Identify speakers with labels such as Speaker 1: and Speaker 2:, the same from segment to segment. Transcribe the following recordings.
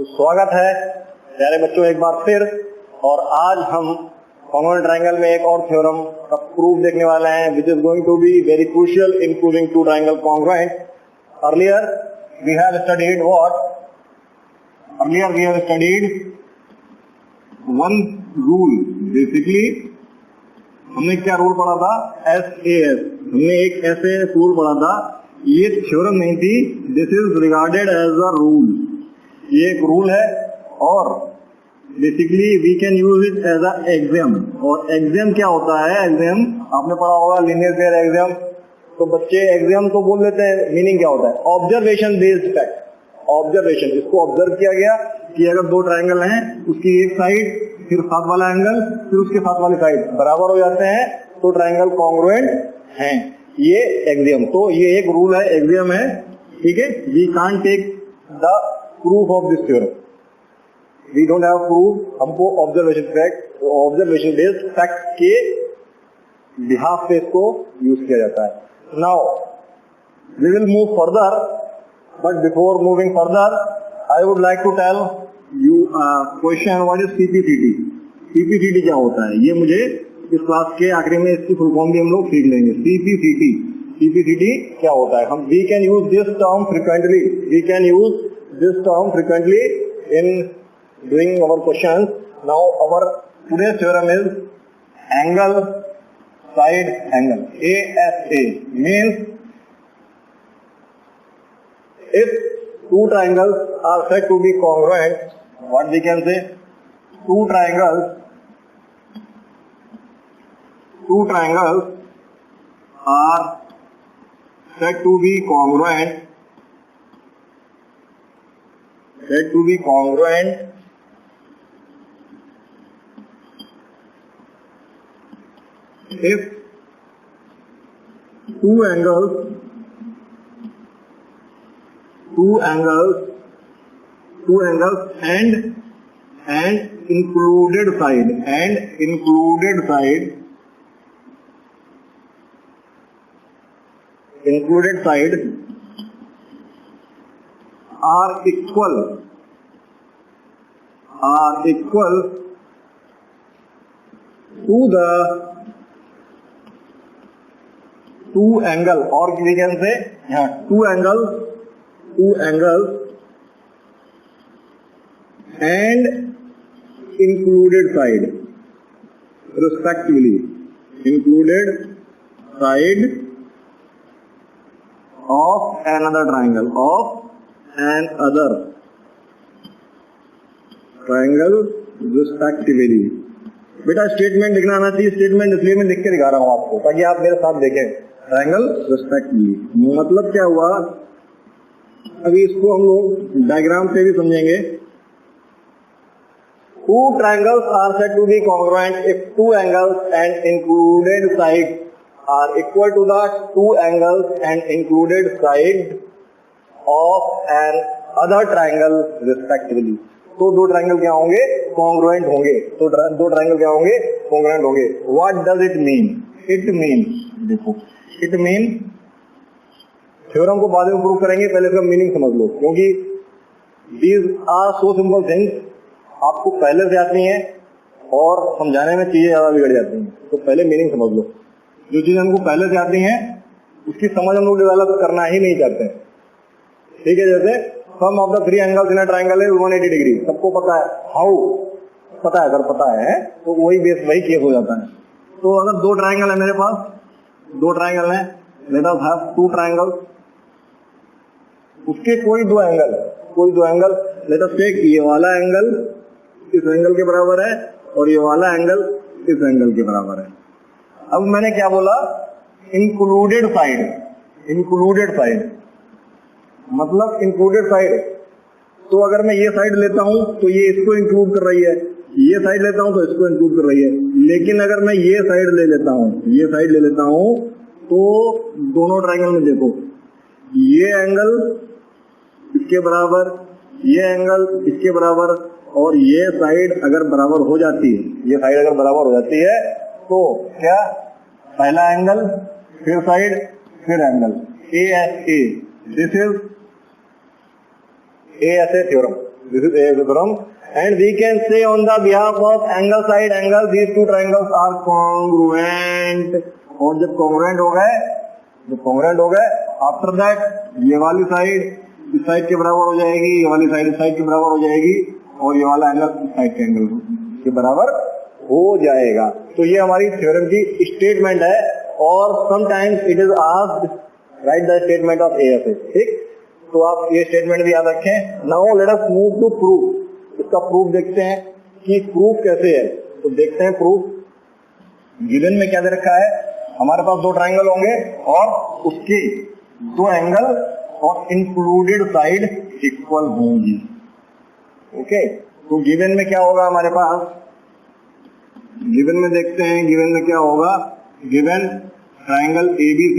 Speaker 1: तो स्वागत है प्यारे बच्चों एक बार फिर। और आज हम कॉन्ग्रुएंट ट्रायंगल में एक और थ्योरम का प्रूफ देखने वाले हैं, which is going to be very crucial in proving two triangle congruent. Earlier we have studied one rule. Basically हमने क्या रूल पढ़ा था? SAS। हमने एक ऐसे रूल पढ़ा था, ये थ्योरम नहीं थी, this is regarded as a rule. ये एक रूल है और basically we can use it as a axiom. और एग्जाम क्या होता है? एग्जाम आपने पढ़ा होगा, लीनियर पेयर एग्जाम। तो बच्चे एग्जाम तो बोल देते हैं, मीनिंग क्या होता है? Observation based fact. ऑब्जर्वेशन, इसको ऑब्जर्व किया गया कि अगर दो ट्रायंगल हैं, उसकी एक साइड फिर साथ वाला एंगल फिर उसके साथ वाली साइड बराबर हो जाते हैं तो ट्रायंगल कॉन्ग्रुएंट हैं। ये एग्जाम, तो ये एक रूल है, एग्जाम है, ठीक है। We can't take the proof of this theorem, we don't have proof. हमको ऑब्जर्वेशन बेस्ड फैक्ट के बिहाफ पे इसको यूज किया जाता है। Now we will move further, but before moving further I would like to tell you question, what is CPCT? CPCT क्या होता है? ये मुझे इस क्लास के आखिरी में इसकी फुल फॉर्म भी हम लोग सीख लेंगे। CPCT क्या होता है? हम we can use this term frequently in doing our questions. Now our today's theorem is angle side angle, ASA. Means if two triangles are said to be congruent, what we can say? Two triangles are said to be congruent if two angles and included side are equal to the two angle, or we can say two angles and included side respectively, included side of another triangle, respectively। बेटा statement लिखना आना चाहिए। Statement इसलिए मैं लिख के दिखा रहा हूँ आपको, ताकि आप मेरे साथ देखें। ट्रायंगल रिस्पेक्टिवली मतलब क्या हुआ? अभी इसको हम लोग डायग्राम से भी समझेंगे। Two triangles are said to be congruent if two angles and included sides are equal to the two angles and included side of an other triangle respectively। तो दो ट्रायंगल क्या होंगे? कॉन्ग्रुएंट होंगे। तो दो ट्रायंगल क्या होंगे? कॉन्ग्रुएंट होंगे। What does it mean? देखो इट मीन, थ्योरम को बाद में प्रूव करेंगे, पहले इसका मीनिंग समझ लो, क्योंकि these are so simple things, आपको पहले से आती हैं और समझाने में चीजें ज्यादा बिगड़ जाती हैं। तो पहले मीनिंग समझ लो। जो चीजें हमको पहले से आती हैं उसकी समझ हम लोग डेवलप करना ही नहीं चाहते, ठीक है। जैसे sum of the three angles in a triangle is 180 degree, सबको पता है। हाउ पता है? अगर पता है तो वही केस हो जाता है। तो अगर दो ट्रायंगल है मेरे पास, दो ट्रायंगल है, let us have two triangles, उसके कोई दो एंगल, लेट अस टेक ये वाला एंगल इस एंगल के बराबर है और ये वाला एंगल इस एंगल के बराबर है। अब मैंने क्या बोला? इंक्लूडेड साइड मतलब इंक्लूडेड साइड। तो अगर मैं ये साइड लेता हूं तो ये इसको इंक्लूड कर रही है, ये साइड लेता हूं तो इसको इंक्लूड कर रही है। लेकिन अगर मैं ये साइड ले लेता हूं तो दोनों ट्रायंगल में देखो, ये एंगल इसके बराबर, ये एंगल इसके बराबर, और ये साइड अगर बराबर हो जाती है, तो क्या? पहला एंगल फिर साइड फिर angle, ASA। This is ASA theorem. This is ASA theorem. And we can say on the behalf of angle side angle, these two triangles are congruent. और जब congruent हो गए, after that ये वाली side इस side के बराबर हो जाएगी, ये वाली साइड इस साइड के बराबर हो जाएगी, और ये वाला एंगल इस साइड के एंगल के बराबर हो जाएगा. तो ये हमारी थ्योरम की स्टेटमेंट है. और sometimes it is asked right the statement of ASA. ठीक, तो आप ये स्टेटमेंट भी याद रखें. Now let us move to proof. इसका प्रूफ देखते हैं कि प्रूफ कैसे है. तो देखते हैं प्रूफ. गिवन में क्या दे रखा है, हमारे पास दो ट्राइंगल होंगे और उसके दो एंगल और इंक्लूडेड साइड इक्वल होंगी. ओके, तो गिवन में क्या होगा हमारे पास, गिवन में देखते हैं गिवन में क्या होगा. गिवन ट्राइंगल ABC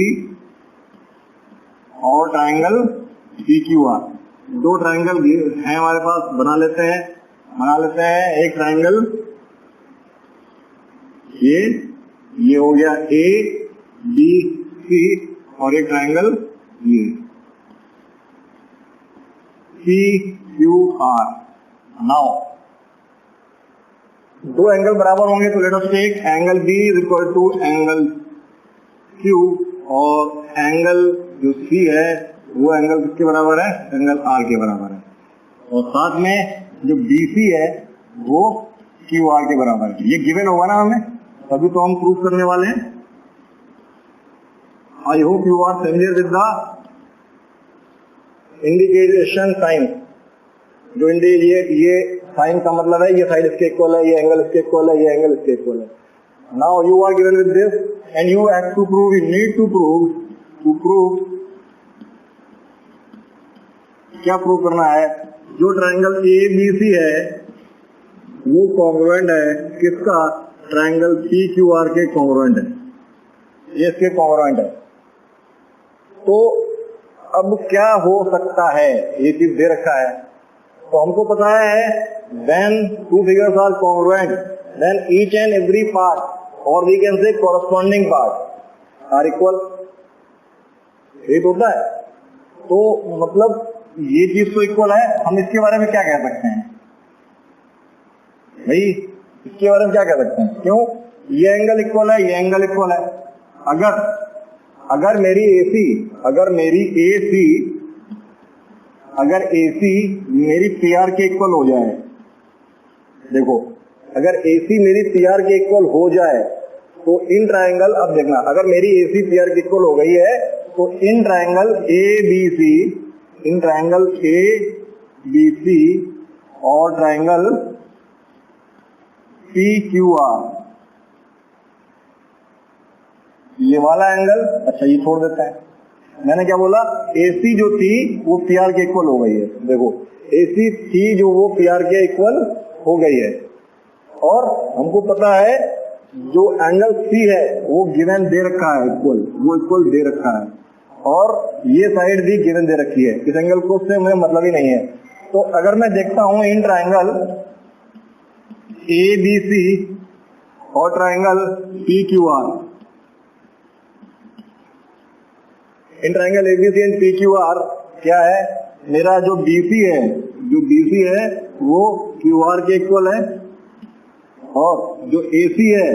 Speaker 1: और ट्राइंगल PQR, दो ट्राइंगल हैं हमारे पास. बना लेते हैं एक ट्राइंगल ये हो गया ABC और एक ट्राइंगल ये PQR. नाउ दो एंगल बराबर होंगे तो let us take angle B is equal to angle Q और एंगल जो C है वो एंगल किसके बराबर है, एंगल R के बराबर है. और साथ में जो BC है वो QR के बराबर है. ये गिवन होगा ना हमें, तभी तो हम प्रूफ करने वाले हैं. I hope you are familiar with the indication sign. जो ये साइन का मतलब है ये साइड इसके इक्वल है, ये एंगल इसके इक्वल है, ये एंगल इसके इक्वल है. Now you are given with this and you have to prove, you need to prove क्या प्रूव करना है. जो ट्राइंगल ABC है वो कॉन्ग्रुएंट है किसका, ट्राइंगल PQR के कॉन्ग्रुएंट है, ये इसके कॉन्ग्रुएंट है. तो अब क्या हो सकता है, ये चीज दे रखा है तो हमको पता है when two figures are congruent then each and every part or we can say corresponding part are equal. ठीक होता है. तो मतलब ये चीज तो इक्वल है. हम इसके बारे में क्या कह सकते हैं भाई, इसके बारे में क्या कह सकते हैं, क्यों ये एंगल इक्वल है, ये एंगल इक्वल है. अगर मेरी AC मेरी PR के इक्वल हो जाए, देखो अगर AC मेरी PR के इक्वल हो जाए तो इन ट्राइंगल, अब देखना अगर मेरी AC PR के इक्वल हो गई है तो इन ट्राइंगल ABC और ट्राइंगल PQR, ये वाला एंगल, अच्छा ये छोड़ देते हैं. मैंने क्या बोला, AC जो थी वो PR के इक्वल हो गई है. देखो AC थी जो वो PR के इक्वल हो गई है. और हमको पता है जो एंगल C है वो गिवन दे रखा है इक्वल, वो इक्वल दे रखा है. और ये साइड भी गिवन दे रखी है. इस एंगल को से मुझे मतलब ही नहीं है. तो अगर मैं देखता हूं इन ट्राइंगल ABC और triangle PQR, in triangle ABC and PQR क्या है, मेरा जो BC है वो QR के इक्वल है और जो AC है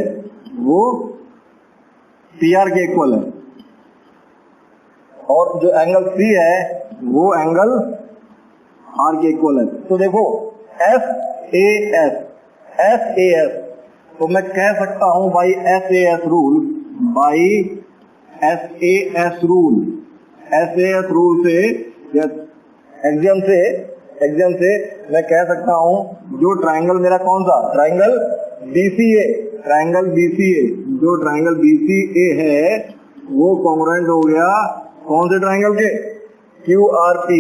Speaker 1: वो PR के इक्वल है और जो एंगल C है वो एंगल R के इक्वल है. तो देखो SAS, तो मैं कह सकता हूं बाई SAS रूल से एग्जाम से मैं कह सकता हूं जो ट्राइंगल मेरा कौन सा, ट्राइंगल BCA, जो ट्राइंगल BCA है वो कॉन्ग्रुएंट हो गया कौन से ट्राइंगल के, QRP.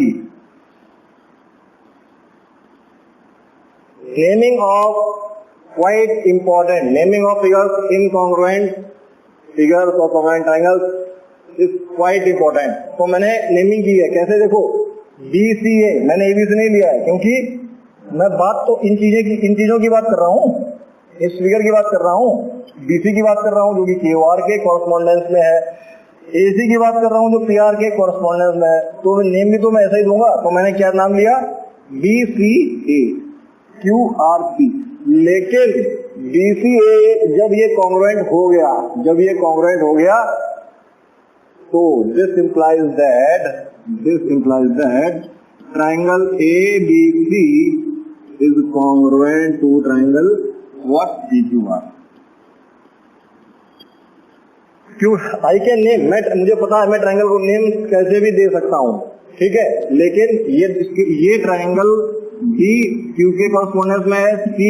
Speaker 1: Naming of quite important, naming of figures incongruent figures or congruent triangles is quite important. तो मैंने नेमिंग की है कैसे, देखो BCA मैंने ABC नहीं लिया है क्योंकि मैं बात तो इन चीजों की बात कर रहा हूँ, इस फिगर की बात कर रहा हूँ, BC की बात कर रहा हूँ जो कि QR के कॉरेस्पॉन्डेंस में है, AC की बात कर रहा हूँ जो PR के कॉरेस्पॉन्डेंस में है. तो नेम भी तो मैं ऐसा ही दूंगा. तो मैंने क्या नाम लिया, BCA QRP, लेकिन BCA जब ये कॉन्ग्रुएंट हो गया, तो this implies that triangle ABC is congruent to triangle what? PQR. क्यों आई कैन नेम, मुझे पता है मैं ट्राइंगल को नेम कैसे भी दे सकता हूं, ठीक है, लेकिन ये ट्राइंगल B Q के कॉरस्पॉन्डेंस में है, C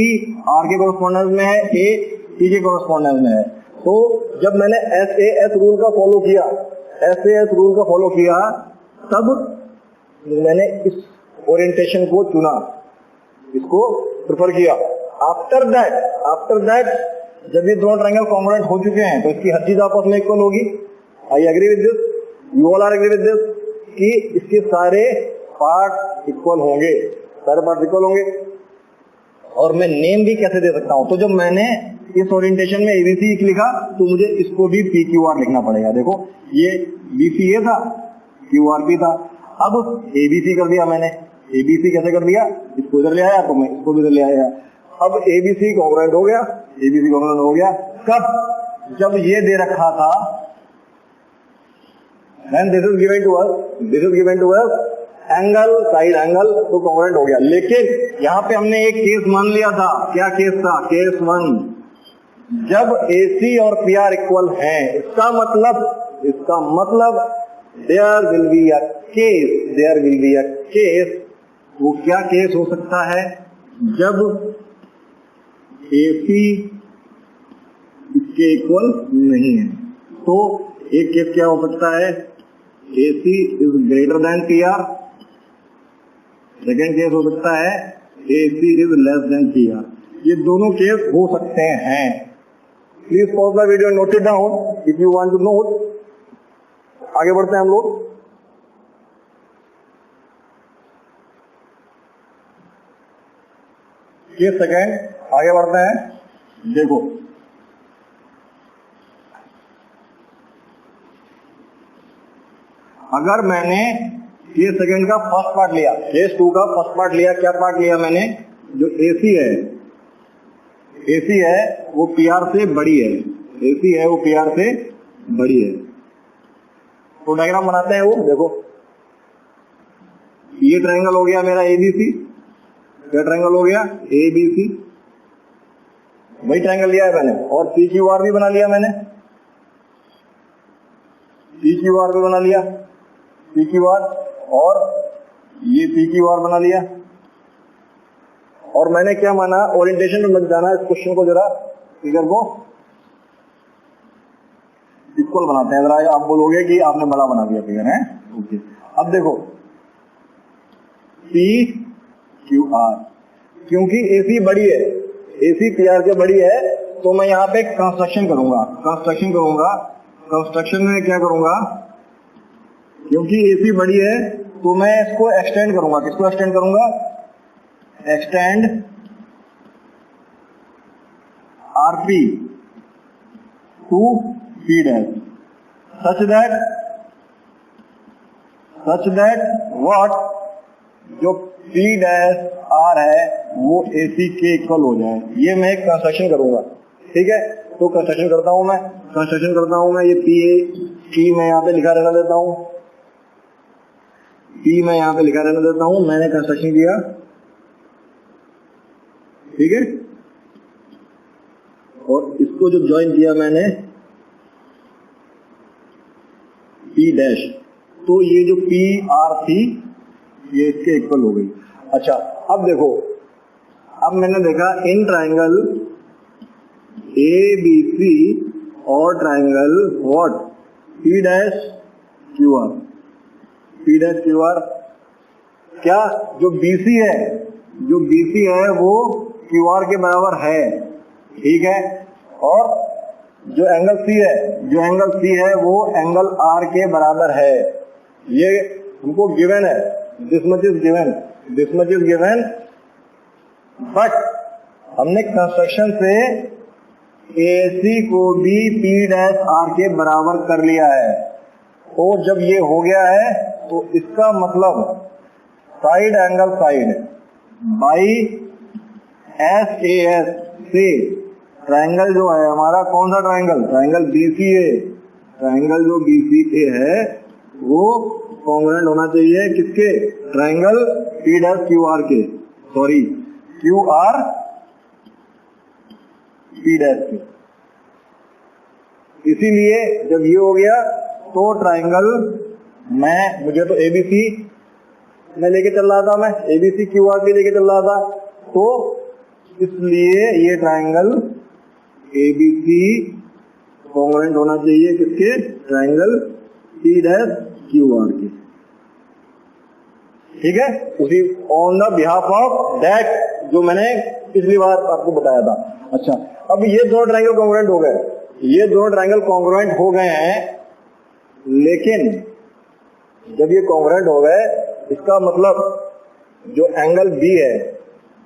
Speaker 1: R के कॉरस्पॉन्डेंस में है, A T के कॉरस्पॉन्डेंस में है। तो जब मैंने SAS रूल का फॉलो किया तब मैंने इस ओरिएंटेशन को चुना, इसको प्रेफर किया। आफ्टर दैट जब ये दोनों ट्रायंगल कॉन्ग्रुएंट हो चुके हैं तो इसकी हर चीज आपस में इक्वल होगी। I agree with this, you all are agree with this कि इसके सारे पार्ट इक्वल होंगे, और मैं नेम भी कैसे दे सकता हूं। तो जब मैंने इस ओरिएंटेशन में ABC लिखा तो मुझे इसको भी PQR लिखना पड़ेगा। देखो ये BCA था, QRP था, अब ABC कर दिया मैंने। ABC कैसे कर दिया, इसको इधर ले आया तो मैं इसको भी इधर ले आया। अब ABC कॉन्ग्रुएंट हो गया, कब? जब ये दे रखा था, then this is given to us angle, side angle, तो कॉन्ग्रुएंट हो गया। लेकिन यहाँ पे हमने एक केस मान लिया था, क्या केस था? केस 1, जब AC और PR इक्वल हैं, इसका मतलब there will be a case. वो क्या केस हो सकता है? जब AC इसके इक्वल नहीं है। तो एक केस क्या हो सकता है? AC is greater than PR। Second case हो सकता है AC is less than PR। ये दोनों केस हो सकते हैं। Please pause the video and note it down if you want to note. आगे बढ़ते हैं हम लोग। केस सेकेंड, आगे बढ़ते हैं। देखो अगर मैंने केस सेकंड का फर्स्ट पार्ट लिया, केस 2 का फर्स्ट पार्ट लिया, क्या पार्ट लिया मैंने? जो AC है वो PR से बड़ी है, तो डायग्राम बनाते हैं। वो देखो ये ट्रायंगल हो गया मेरा ABC। क्या ट्रायंगल हो गया? ABC। वही ट्रायंगल लिया है मैंने, और PQR भी बना लिया मैंने, PQR और ये PQR बना लिया। और मैंने क्या माना, ओरिएंटेशन में मत जाना, इस क्वेश्चन को जरा फिगर को इक्वल बनाते हैं। जरा आप बोलोगे कि आपने बड़ा बना दिया फिगर, है ओके। अब देखो PQR, क्योंकि AC बड़ी है, AC PR के बड़ी है, तो मैं यहाँ पे कंस्ट्रक्शन करूंगा। कंस्ट्रक्शन में क्या करूंगा? क्योंकि AC बड़ी है तो मैं इसको एक्सटेंड करूंगा। किसको एक्सटेंड करूंगा? Extend RP to P dash such that what, जो P डैश R है वो AC के इक्वल हो जाए। ये मैं एक कंस्ट्रक्शन करूंगा, ठीक है। तो कंस्ट्रक्शन करता हूं मैं, ये P मैं यहाँ पे लिखा रहने देता हूं, मैंने कंस्ट्रक्शन किया, ठीक है। और इसको जो ज्वाइन किया मैंने P डैश, तो ये जो PR थी ये इसके इक्वल हो गई। अच्छा अब देखो, अब मैंने देखा इन ट्रायंगल ABC और triangle what P dash QR, क्या जो BC है वो QR के बराबर है, ठीक है। और जो एंगल C है वो एंगल R के बराबर है। ये हमको गिवन है, this much is given, but हमने कंस्ट्रक्शन से AC को भी P डैश R के बराबर कर लिया है। तो जब ये हो गया है तो इसका मतलब side angle side by SAS से ट्रायंगल जो है हमारा, कौन सा ट्रायंगल, ट्रायंगल BCA, ट्रायंगल जो BCA है वो कॉन्ग्रुएंट होना चाहिए किसके, ट्रायंगल P'QR के, सॉरी QR P' के। इसीलिए जब ये हो गया तो ट्रायंगल, मुझे तो ABC मैं लेके चल रहा था, मैं ABC QR के लेके चल रहा था, तो इसलिए ये ट्रायंगल ABC कॉन्ग्रुएंट होना चाहिए किसके, ट्रायंगल P'QR के। ठीक है, उसी on the behalf of that जो मैंने पिछली बार आपको बताया था। अच्छा, अब ये दो ट्रायंगल कॉन्ग्रुएंट हो गए, ये दो ट्रायंगल कॉन्ग्रुएंट हो गए हैं, लेकिन जब ये कॉन्ग्रुएंट हो गए इसका मतलब जो एंगल B है,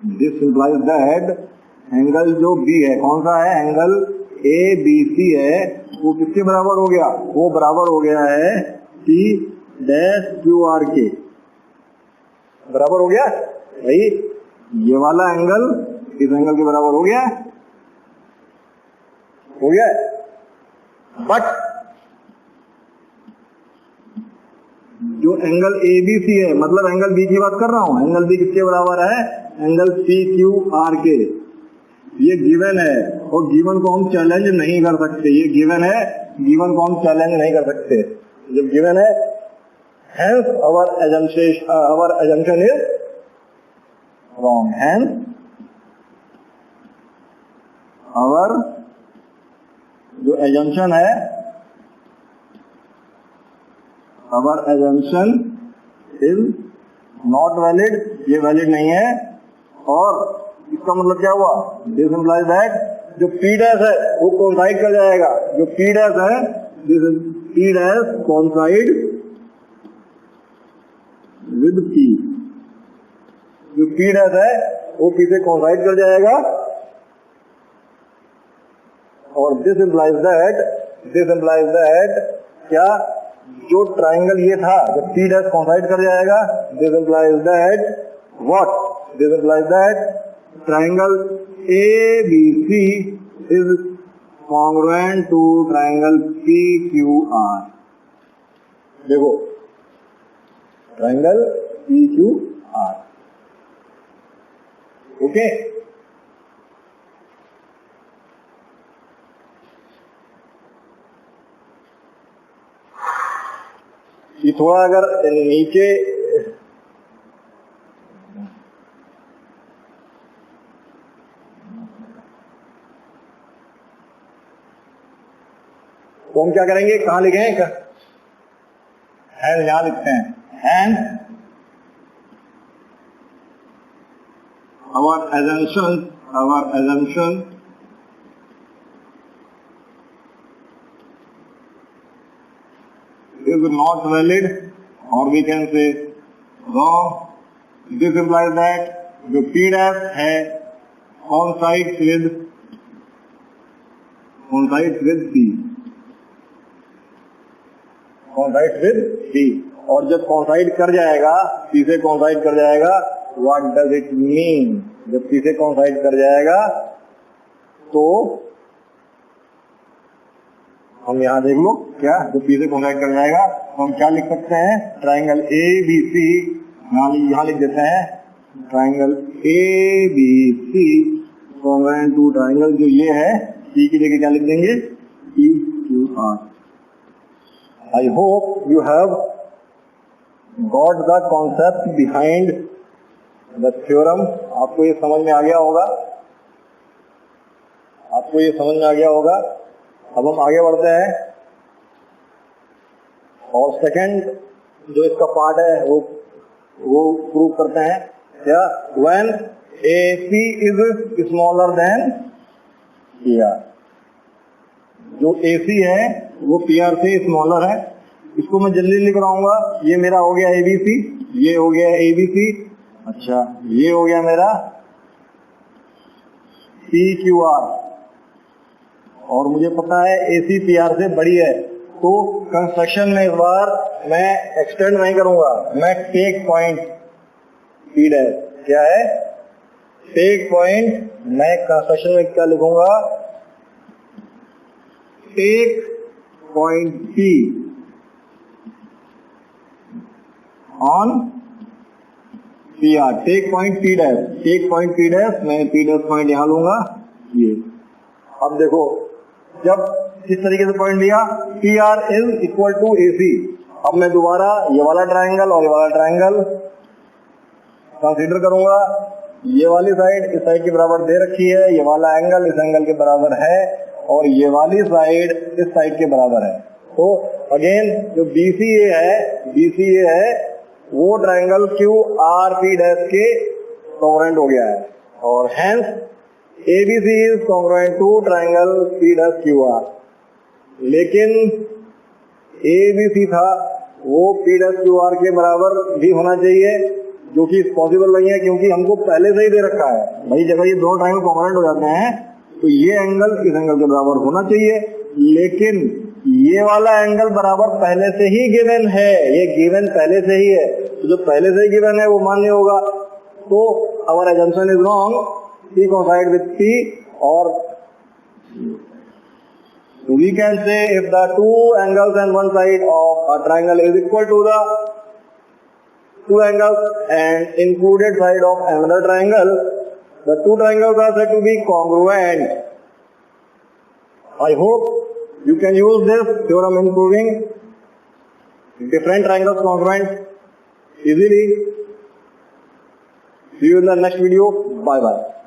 Speaker 1: दिस इंप्लाइज दैट एंगल जो B है कौन सा है, एंगल ABC है, वो किसके बराबर हो गया, वो बराबर हो गया है P'QR के बराबर हो गया भाई। ये वाला एंगल इस एंगल के बराबर हो गया, हो गया। बट जो एंगल ABC है, मतलब एंगल B की बात कर रहा हूं, एंगल B किसके बराबर है, एंगल PQR के। ये गिवन है और गिवन को हम चैलेंज नहीं कर सकते, ये गिवन है, गिवन को हम चैलेंज नहीं कर सकते जब गिवन है। Hence our assumption is wrong. Hence our जो assumption है, our assumption is not valid, ये valid नहीं है। और इसका मतलब क्या हुआ, this implies that जो P' है वो coincide कर जाएगा, जो P' है this is P' coincide with P, जो P' है वो P से coincide कर जाएगा। और this implies that क्या, जो ट्राइंगल ये था जब P' coincide कर जाएगा, this implies that what, this implies that triangle ABC is congruent to triangle PQR। देखो ट्रायंगल PQR, ओके। ये थोड़ा अगर नीचे तो हम क्या करेंगे, कहां लिखें, यहां लिखते हैं, and our assumption is not valid, or we can say wrong. This implies that जो P' है coincides with P, coincides with P। और जब coincide कर जाएगा, P से coincide कर जाएगा, what does it mean, जब P से coincide कर जाएगा तो हम यहाँ देख लो क्या, जब P से coincide कर जाएगा तो हम क्या लिख सकते हैं, ट्राइंगल ABC, यहाँ लिख देते हैं triangle ABC congruent to triangle जो ये है P की जगह क्या लिख देंगे, PQR। I hope you have got the concept behind the theorem। आपको ये समझ में आ गया होगा, आपको ये समझ में आ गया होगा। अब हम आगे बढ़ते हैं और सेकंड जो इसका पार्ट है वो प्रूव करते हैं क्या, when AC is smaller than PR। जो AC है वो PR से स्मॉलर है, इसको मैं जल्दी लिख रहा हूँ। ये मेरा हो गया ABC, ये हो गया ABC, अच्छा ये हो गया मेरा PQR, और मुझे पता है AC PR से बड़ी है, तो कंस्ट्रक्शन में इस बार मैं एक्सटेंड नहीं करूंगा, मैं टेक पॉइंट P डैश क्या है? टेक पॉइंट, मैं कंस्ट्रक्शन में क्या लिखूंगा? Take point P on PR, take point P dash, take point P dash, मैं P डैश पॉइंट यहां लूंगा ये। अब देखो जब इस तरीके से पॉइंट लिया, PR is equal to AC। अब मैं दोबारा ये वाला ट्रायंगल और ये वाला ट्रायंगल कंसीडर करूंगा। ये वाली साइड इस साइड के बराबर दे रखी है, ये वाला एंगल इस एंगल के बराबर है और ये वाली साइड इस साइड के बराबर है। तो अगेन जो BCA है वो ट्रायंगल QRP डैश के कॉन्ग्रुएंट हो गया है और hence ABC is congruent to triangle P dash QR। लेकिन ABC था वो P डैश QR के बराबर भी होना चाहिए, जो कि पॉसिबल नहीं है क्योंकि हमको पहले से ही दे रखा है भाई। जब ये दोनों ट्रायंगल कॉन्ग्रुएंट हो जाते हैं तो ये एंगल इस एंगल के बराबर होना चाहिए, लेकिन ये वाला एंगल बराबर पहले से ही गिवन है, ये गिवन पहले से ही है, तो जो पहले से ही गिवन है वो मान्य होगा। तो our assumption is wrong, P coincide with P, और we can say if the two angles on one side of a triangle is equal to the two angles and included side of another triangle, the two triangles are said to be congruent. I hope you can use this theorem in proving different triangles congruent easily. See you in the next video. Bye bye.